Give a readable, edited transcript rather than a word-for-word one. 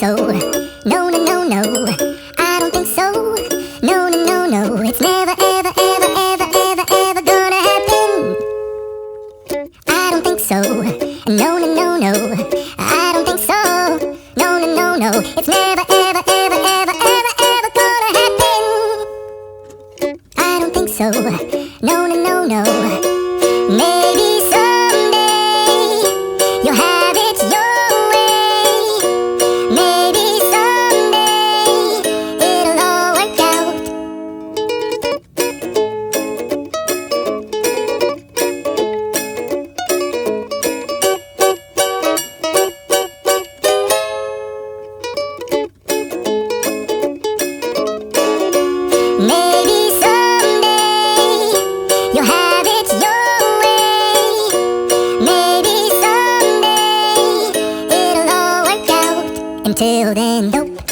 so. No, no, no, no. I don't think so. No, no, no, no. It's never, ever, ever, ever, ever, ever gonna happen. I don't think so. No, no, no, no. I don't think so. No, no, no, no. It's never, ever, ever, ever, ever, ever gonna happen. I don't think so. No, no, no, no. Maybe someday you'll have it your way. Maybe someday it'll all work out. Maybe someday you'll have it your way. Maybe someday it'll all work out. Until then, nope,